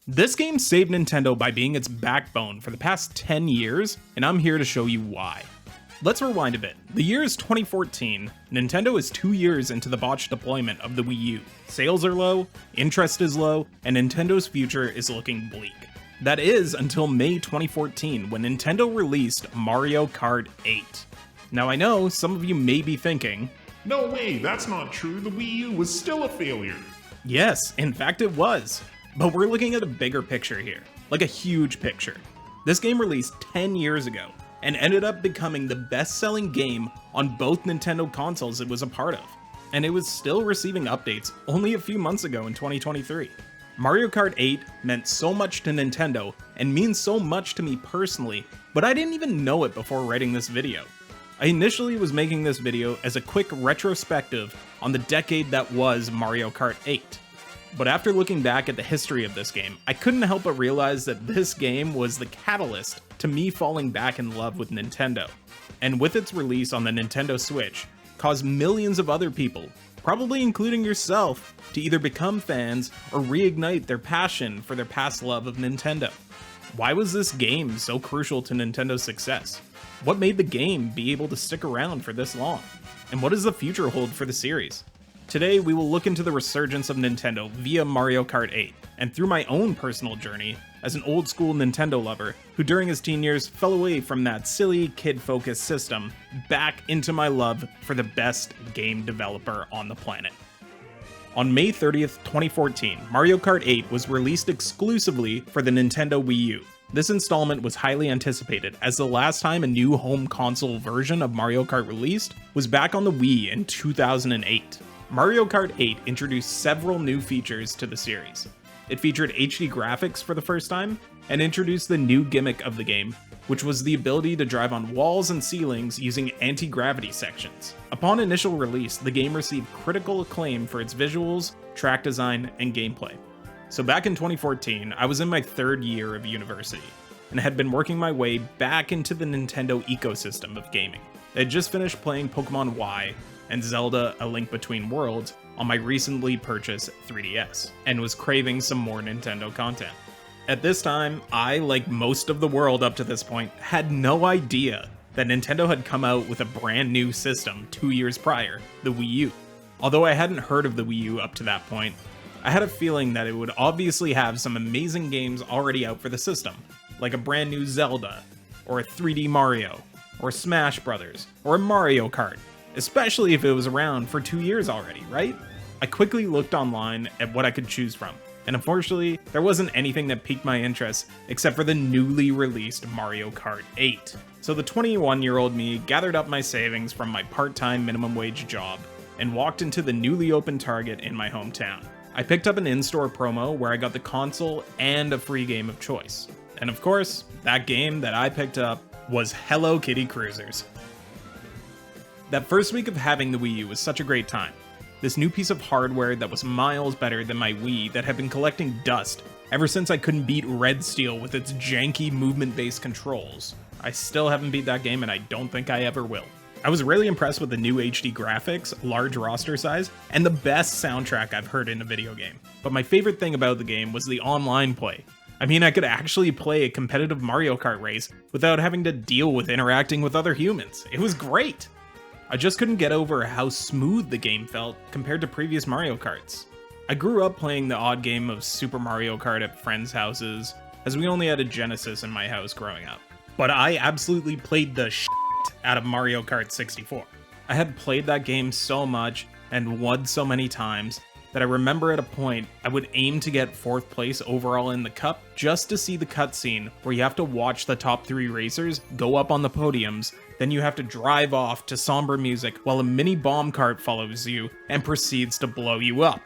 This game saved Nintendo by being its backbone for the past 10 years, and I'm here to show you why. Let's rewind a bit. The year is 2014, Nintendo is 2 years into the botched deployment of the Wii U. Sales are low, interest is low, and Nintendo's future is looking bleak. That is until May 2014 when Nintendo released Mario Kart 8. Now I know some of you may be thinking, no way, that's not true, the Wii U was still a failure. Yes, in fact it was. But we're looking at a bigger picture here, like a huge picture. This game released 10 years ago, and ended up becoming the best-selling game on both Nintendo consoles it was a part of. And it was still receiving updates only a few months ago in 2023. Mario Kart 8 meant so much to Nintendo, and means so much to me personally, but I didn't even know it before writing this video. I initially was making this video as a quick retrospective on the decade that was Mario Kart 8. But after looking back at the history of this game, I couldn't help but realize that this game was the catalyst to me falling back in love with Nintendo. And with its release on the Nintendo Switch, caused millions of other people, probably including yourself, to either become fans or reignite their passion for their past love of Nintendo. Why was this game so crucial to Nintendo's success? What made the game be able to stick around for this long? And what does the future hold for the series? Today, we will look into the resurgence of Nintendo via Mario Kart 8, and through my own personal journey as an old school Nintendo lover who during his teen years fell away from that silly kid-focused system back into my love for the best game developer on the planet. On May 30th, 2014, Mario Kart 8 was released exclusively for the Nintendo Wii U. This installment was highly anticipated, as the last time a new home console version of Mario Kart released was back on the Wii in 2008. Mario Kart 8 introduced several new features to the series. It featured HD graphics for the first time, and introduced the new gimmick of the game, which was the ability to drive on walls and ceilings using anti-gravity sections. Upon initial release, the game received critical acclaim for its visuals, track design, and gameplay. So back in 2014, I was in my third year of university, and had been working my way back into the Nintendo ecosystem of gaming. I had just finished playing Pokemon Y and Zelda: A Link Between Worlds on my recently purchased 3DS, and was craving some more Nintendo content. At this time, I, like most of the world up to this point, had no idea that Nintendo had come out with a brand new system 2 years prior, the Wii U. Although I hadn't heard of the Wii U up to that point, I had a feeling that it would obviously have some amazing games already out for the system, like a brand new Zelda, or a 3D Mario, or Smash Brothers, or a Mario Kart. Especially if it was around for 2 years already, right? I quickly looked online at what I could choose from, and unfortunately, there wasn't anything that piqued my interest except for the newly released Mario Kart 8. So the 21-year-old me gathered up my savings from my part-time minimum wage job, and walked into the newly opened Target in my hometown. I picked up an in-store promo where I got the console and a free game of choice. And of course, that game that I picked up was Hello Kitty Cruisers. That first week of having the Wii U was such a great time. This new piece of hardware that was miles better than my Wii that had been collecting dust ever since I couldn't beat Red Steel with its janky movement-based controls. I still haven't beat that game, and I don't think I ever will. I was really impressed with the new HD graphics, large roster size, and the best soundtrack I've heard in a video game. But my favorite thing about the game was the online play. I mean, I could actually play a competitive Mario Kart race without having to deal with interacting with other humans. It was great! I just couldn't get over how smooth the game felt compared to previous Mario Karts. I grew up playing the odd game of Super Mario Kart at friends' houses, as we only had a Genesis in my house growing up. But I absolutely played the shit out of Mario Kart 64. I had played that game so much and won so many times that I remember at a point I would aim to get 4th place overall in the cup just to see the cutscene where you have to watch the top 3 racers go up on the podiums, then you have to drive off to somber music while a mini bomb cart follows you and proceeds to blow you up.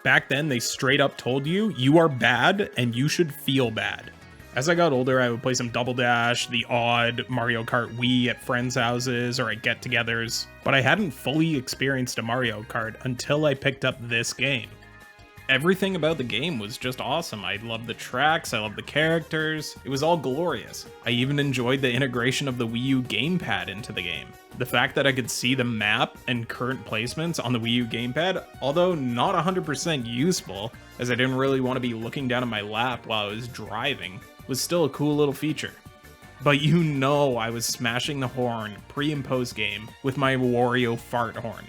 Back then they straight up told you are bad and you should feel bad. As I got older, I would play some Double Dash, the odd Mario Kart Wii at friends' houses or at get-togethers, but I hadn't fully experienced a Mario Kart until I picked up this game. Everything about the game was just awesome. I loved the tracks, I loved the characters, it was all glorious. I even enjoyed the integration of the Wii U gamepad into the game. The fact that I could see the map and current placements on the Wii U gamepad, although not 100% useful, as I didn't really want to be looking down at my lap while I was driving, was still a cool little feature. But you know I was smashing the horn pre and post game with my Wario fart horn.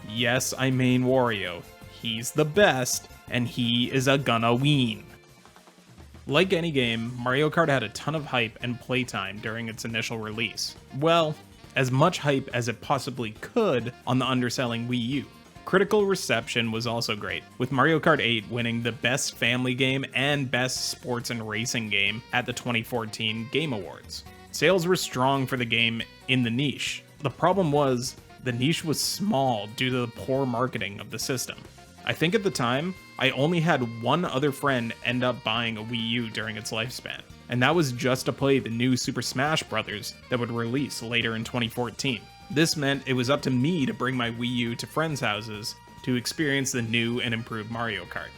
Yes, I main Wario. He's the best, and he is a gonna ween. Like any game, Mario Kart had a ton of hype and playtime during its initial release. Well, as much hype as it possibly could on the underselling Wii U. Critical reception was also great, with Mario Kart 8 winning the Best Family Game and Best Sports and Racing Game at the 2014 Game Awards. Sales were strong for the game in the niche. The problem was, the niche was small due to the poor marketing of the system. I think at the time, I only had one other friend end up buying a Wii U during its lifespan, and that was just to play the new Super Smash Bros. That would release later in 2014. This meant it was up to me to bring my Wii U to friends' houses to experience the new and improved Mario Kart.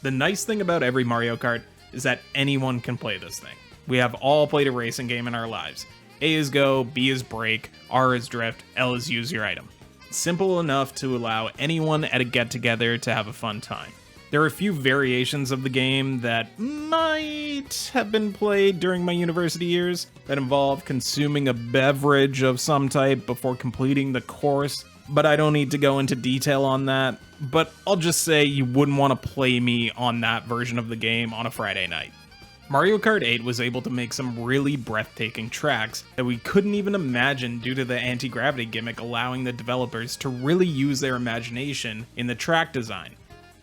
The nice thing about every Mario Kart is that anyone can play this thing. We have all played a racing game in our lives. A is go, B is brake, R is drift, L is use your item. Simple enough to allow anyone at a get-together to have a fun time. There are a few variations of the game that might have been played during my university years that involve consuming a beverage of some type before completing the course, but I don't need to go into detail on that. But I'll just say you wouldn't want to play me on that version of the game on a Friday night. Mario Kart 8 was able to make some really breathtaking tracks that we couldn't even imagine due to the anti-gravity gimmick allowing the developers to really use their imagination in the track design.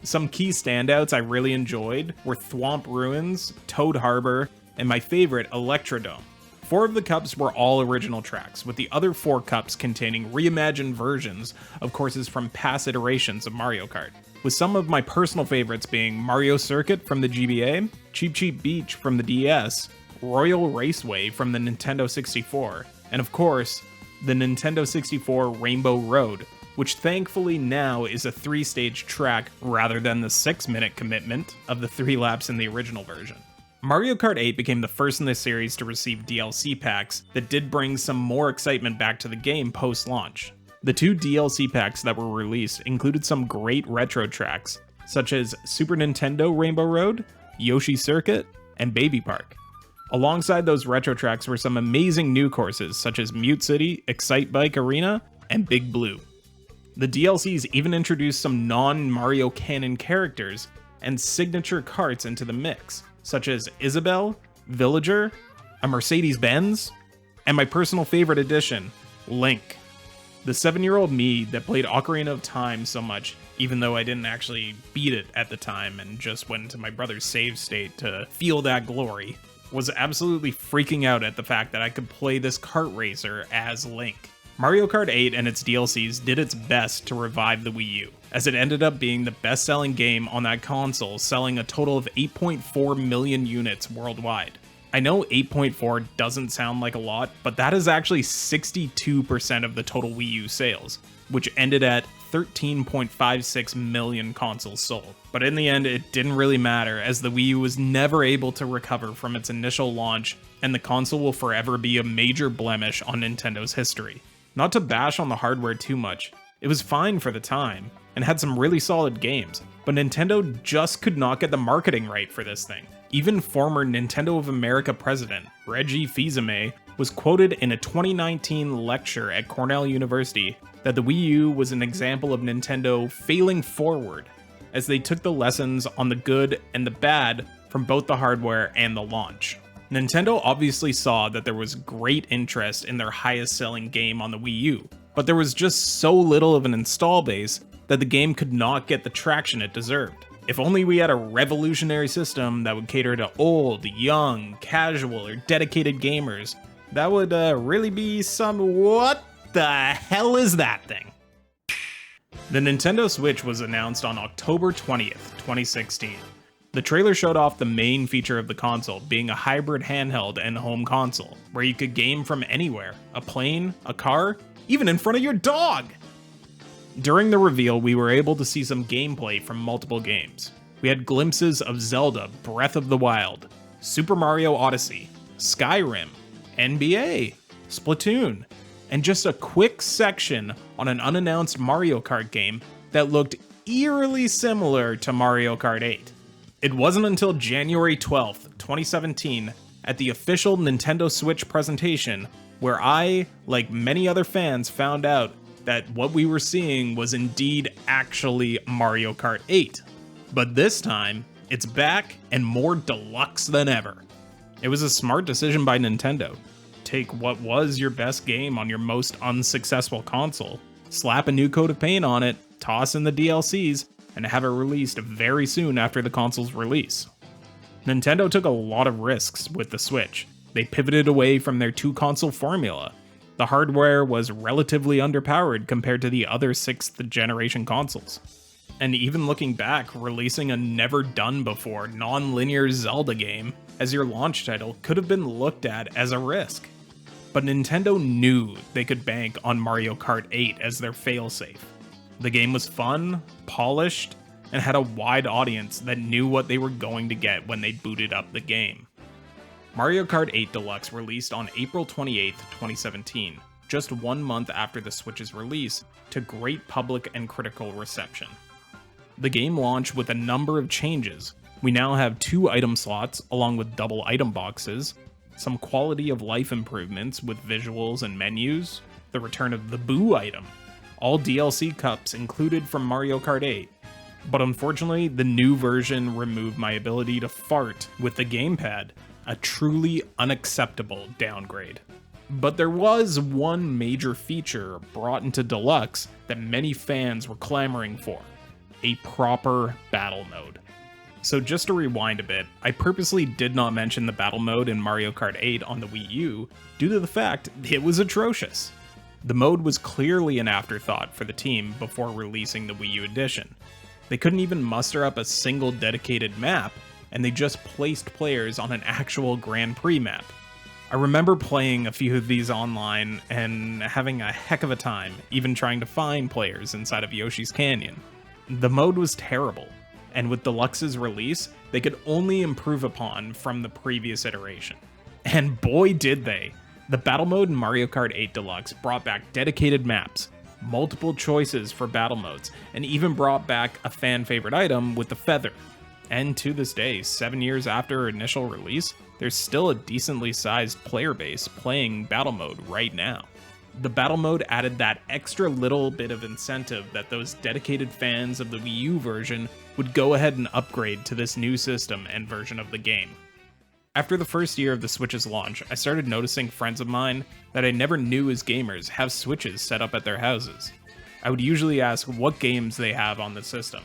Some key standouts I really enjoyed were Thwomp Ruins, Toad Harbor, and my favorite, Electrodome. 4 of the cups were all original tracks, with the other 4 cups containing reimagined versions of courses from past iterations of Mario Kart, with some of my personal favorites being Mario Circuit from the GBA, Cheep Cheep Beach from the DS, Royal Raceway from the Nintendo 64, and of course, the Nintendo 64 Rainbow Road, which thankfully now is a 3-stage track rather than the 6-minute commitment of the 3 laps in the original version. Mario Kart 8 became the first in the series to receive DLC packs that did bring some more excitement back to the game post-launch. The 2 DLC packs that were released included some great retro tracks, such as Super Nintendo Rainbow Road, Yoshi Circuit, and Baby Park. Alongside those retro tracks were some amazing new courses such as Mute City, Excite Bike Arena, and Big Blue. The DLCs even introduced some non-Mario canon characters and signature carts into the mix, such as Isabelle, Villager, a Mercedes-Benz, and my personal favorite addition, Link. The 7-year-old me that played Ocarina of Time so much, even though I didn't actually beat it at the time and just went into my brother's save state to feel that glory, was absolutely freaking out at the fact that I could play this kart racer as Link. Mario Kart 8 and its DLCs did its best to revive the Wii U, as it ended up being the best-selling game on that console, selling a total of 8.4 million units worldwide. I know 8.4 doesn't sound like a lot, but that is actually 62% of the total Wii U sales, which ended at 13.56 million consoles sold. But in the end, it didn't really matter, as the Wii U was never able to recover from its initial launch, and the console will forever be a major blemish on Nintendo's history. Not to bash on the hardware too much, it was fine for the time, and had some really solid games, but Nintendo just could not get the marketing right for this thing. Even former Nintendo of America president, Reggie Fils-Aimé, was quoted in a 2019 lecture at Cornell University that the Wii U was an example of Nintendo failing forward, as they took the lessons on the good and the bad from both the hardware and the launch. Nintendo obviously saw that there was great interest in their highest selling game on the Wii U, but there was just so little of an install base that the game could not get the traction it deserved. If only we had a revolutionary system that would cater to old, young, casual, or dedicated gamers, that would really be some what the hell is that thing? The Nintendo Switch was announced on October 20th, 2016. The trailer showed off the main feature of the console being a hybrid handheld and home console, where you could game from anywhere, a plane, a car, even in front of your dog! During the reveal, we were able to see some gameplay from multiple games. We had glimpses of Zelda Breath of the Wild, Super Mario Odyssey, Skyrim, NBA, Splatoon, and just a quick section on an unannounced Mario Kart game that looked eerily similar to Mario Kart 8. It wasn't until January 12th, 2017, at the official Nintendo Switch presentation, where I, like many other fans, found out that what we were seeing was indeed actually Mario Kart 8. But this time, it's back and more deluxe than ever. It was a smart decision by Nintendo. Take what was your best game on your most unsuccessful console, slap a new coat of paint on it, toss in the DLCs, and have it released very soon after the console's release. Nintendo took a lot of risks with the Switch. They pivoted away from their two-console formula. The hardware was relatively underpowered compared to the other 6th generation consoles. And even looking back, releasing a never-done-before non-linear Zelda game as your launch title could have been looked at as a risk. But Nintendo knew they could bank on Mario Kart 8 as their failsafe. The game was fun, polished, and had a wide audience that knew what they were going to get when they booted up the game. Mario Kart 8 Deluxe released on April 28, 2017, just 1 month after the Switch's release, to great public and critical reception. The game launched with a number of changes. We now have 2 item slots along with double item boxes, some quality of life improvements with visuals and menus, the return of the Boo item, all DLC cups included from Mario Kart 8. But unfortunately, the new version removed my ability to fart with the gamepad, a truly unacceptable downgrade. But there was one major feature brought into Deluxe that many fans were clamoring for: a proper battle mode. So just to rewind a bit, I purposely did not mention the battle mode in Mario Kart 8 on the Wii U due to the fact it was atrocious. The mode was clearly an afterthought for the team before releasing the Wii U edition. They couldn't even muster up a single dedicated map, and they just placed players on an actual Grand Prix map. I remember playing a few of these online and having a heck of a time, even trying to find players inside of Yoshi's Canyon. The mode was terrible, and with Deluxe's release, they could only improve upon from the previous iteration. And boy did they! The battle mode in Mario Kart 8 Deluxe brought back dedicated maps, multiple choices for battle modes, and even brought back a fan favorite item with the feather. And to this day, 7 years after initial release, there's still a decently sized player base playing battle mode right now. The battle mode added that extra little bit of incentive that those dedicated fans of the Wii U version would go ahead and upgrade to this new system and version of the game. After the first year of the Switch's launch, I started noticing friends of mine that I never knew as gamers have Switches set up at their houses. I would usually ask what games they have on the system,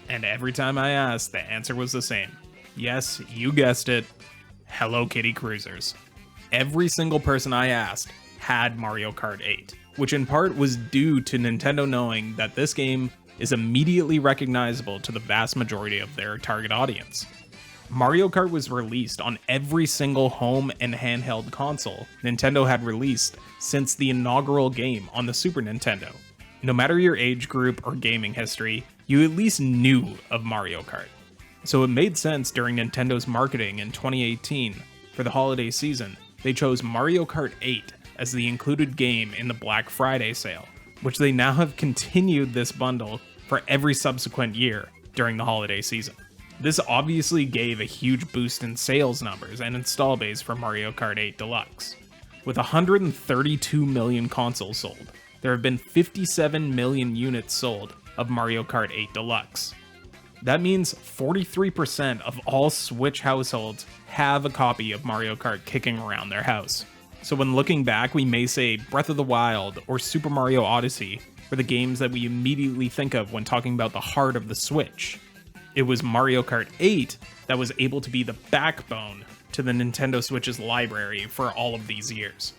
and every time I asked, the answer was the same. Yes, you guessed it, Hello Kitty Cruisers. Every single person I asked had Mario Kart 8, which in part was due to Nintendo knowing that this game is immediately recognizable to the vast majority of their target audience. Mario Kart was released on every single home and handheld console Nintendo had released since the inaugural game on the Super Nintendo. No matter your age group or gaming history, you at least knew of Mario Kart. So it made sense during Nintendo's marketing in 2018 for the holiday season, they chose Mario Kart 8 as the included game in the Black Friday sale, which they now have continued this bundle for every subsequent year during the holiday season. This obviously gave a huge boost in sales numbers and install base for Mario Kart 8 Deluxe. With 132 million consoles sold, there have been 57 million units sold of Mario Kart 8 Deluxe. That means 43% of all Switch households have a copy of Mario Kart kicking around their house. So when looking back, we may say Breath of the Wild or Super Mario Odyssey are the games that we immediately think of when talking about the heart of the Switch. It was Mario Kart 8 that was able to be the backbone to the Nintendo Switch's library for all of these years.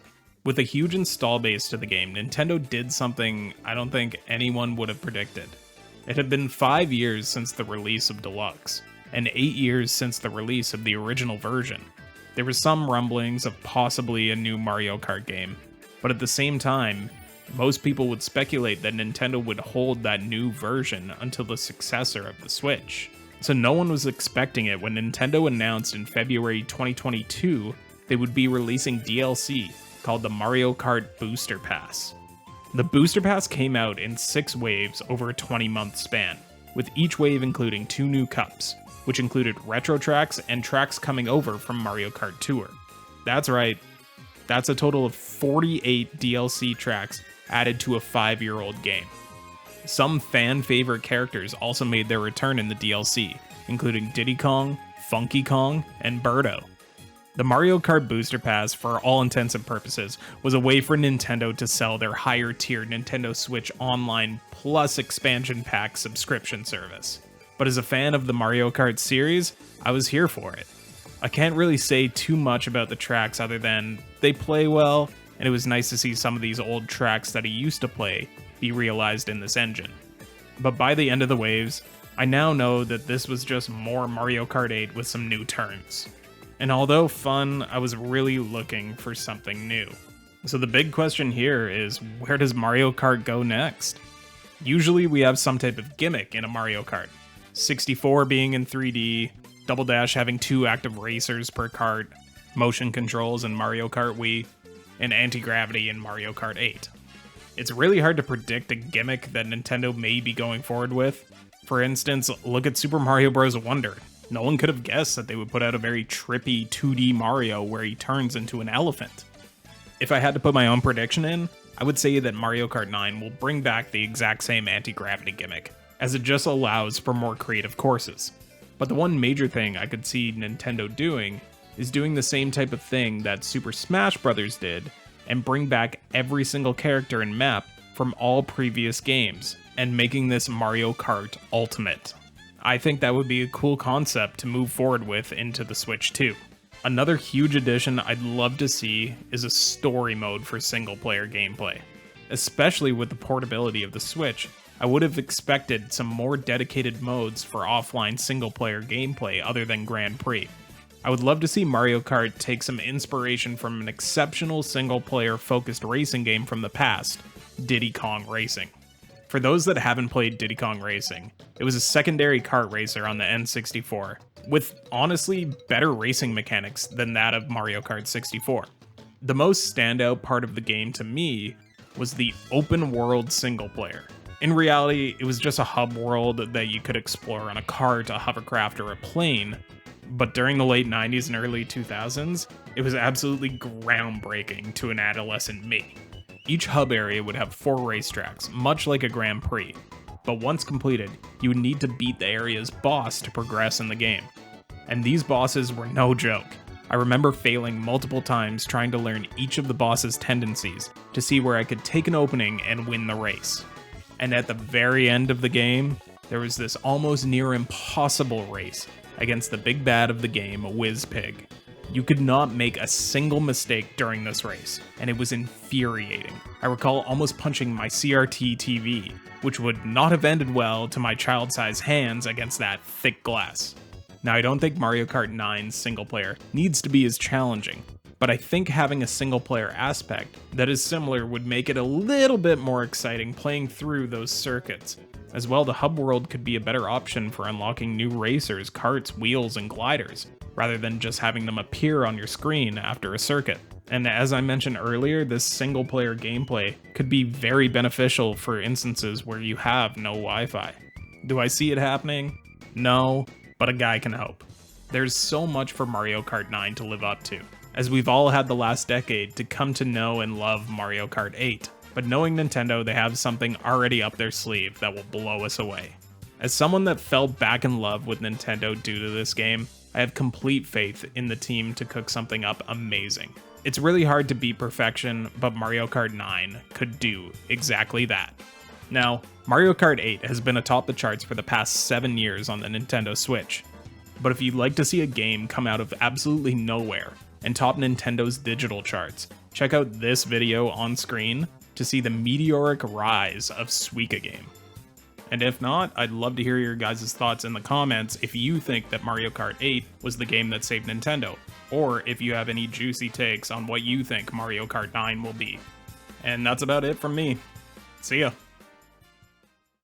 With a huge install base to the game, Nintendo did something I don't think anyone would have predicted. It had been 5 years since the release of Deluxe, and 8 years since the release of the original version. There were some rumblings of possibly a new Mario Kart game, but at the same time, most people would speculate that Nintendo would hold that new version until the successor of the Switch. So no one was expecting it when Nintendo announced in February 2022 they would be releasing DLC called the Mario Kart Booster Pass. The Booster Pass came out in 6 waves over a 20-month span, with each wave including 2 new cups, which included retro tracks and tracks coming over from Mario Kart Tour. That's right, that's a total of 48 DLC tracks added to a 5-year-old game. Some fan-favorite characters also made their return in the DLC, including Diddy Kong, Funky Kong, and Birdo. The Mario Kart Booster Pass, for all intents and purposes, was a way for Nintendo to sell their higher-tier Nintendo Switch Online Plus expansion pack subscription service. But as a fan of the Mario Kart series, I was here for it. I can't really say too much about the tracks other than they play well, and it was nice to see some of these old tracks that I used to play be realized in this engine. But by the end of the waves, I now know that this was just more Mario Kart 8 with some new turns. And although fun, I was really looking for something new. So the big question here is, where does Mario Kart go next? Usually we have some type of gimmick in a Mario Kart. 64 being in 3D, Double Dash having 2 active racers per kart, motion controls in Mario Kart Wii, and anti-gravity in Mario Kart 8. It's really hard to predict a gimmick that Nintendo may be going forward with. For instance, look at Super Mario Bros. Wonder. No one could have guessed that they would put out a very trippy 2D Mario where he turns into an elephant. If I had to put my own prediction in, I would say that Mario Kart 9 will bring back the exact same anti-gravity gimmick, as it just allows for more creative courses. But the one major thing I could see Nintendo doing is doing the same type of thing that Super Smash Bros. Did, and bring back every single character and map from all previous games, and making this Mario Kart Ultimate. I think that would be a cool concept to move forward with into the Switch 2. Another huge addition I'd love to see is a story mode for single-player gameplay. Especially with the portability of the Switch, I would have expected some more dedicated modes for offline single-player gameplay other than Grand Prix. I would love to see Mario Kart take some inspiration from an exceptional single-player focused racing game from the past, Diddy Kong Racing. For those that haven't played Diddy Kong Racing, it was a secondary kart racer on the N64, with honestly better racing mechanics than that of Mario Kart 64. The most standout part of the game to me was the open world single player. In reality, it was just a hub world that you could explore on a cart, a hovercraft, or a plane, but during the late 90s and early 2000s, it was absolutely groundbreaking to an adolescent me. Each hub area would have 4 racetracks, much like a Grand Prix, but once completed, you would need to beat the area's boss to progress in the game. And these bosses were no joke. I remember failing multiple times trying to learn each of the boss's tendencies to see where I could take an opening and win the race. And at the very end of the game, there was this almost near impossible race against the big bad of the game, Whiz-Pig. You could not make a single mistake during this race, and it was infuriating. I recall almost punching my CRT TV, which would not have ended well to my child-sized hands against that thick glass. Now, I don't think Mario Kart 9's single player needs to be as challenging, but I think having a single player aspect that is similar would make it a little bit more exciting playing through those circuits. As well, the hub world could be a better option for unlocking new racers, karts, wheels, and gliders, rather than just having them appear on your screen after a circuit. And as I mentioned earlier, this single player gameplay could be very beneficial for instances where you have no Wi-Fi. Do I see it happening? No, but a guy can hope. There's so much for Mario Kart 9 to live up to, as we've all had the last decade to come to know and love Mario Kart 8. But knowing Nintendo, they have something already up their sleeve that will blow us away. As someone that fell back in love with Nintendo due to this game, I have complete faith in the team to cook something up amazing. It's really hard to beat perfection, but Mario Kart 9 could do exactly that. Now, Mario Kart 8 has been atop the charts for the past 7 years on the Nintendo Switch. But if you'd like to see a game come out of absolutely nowhere and top Nintendo's digital charts, check out this video on screen to see the meteoric rise of Suika Game. And if not, I'd love to hear your guys' thoughts in the comments if you think that Mario Kart 8 was the game that saved Nintendo, or if you have any juicy takes on what you think Mario Kart 9 will be. And that's about it from me. See ya!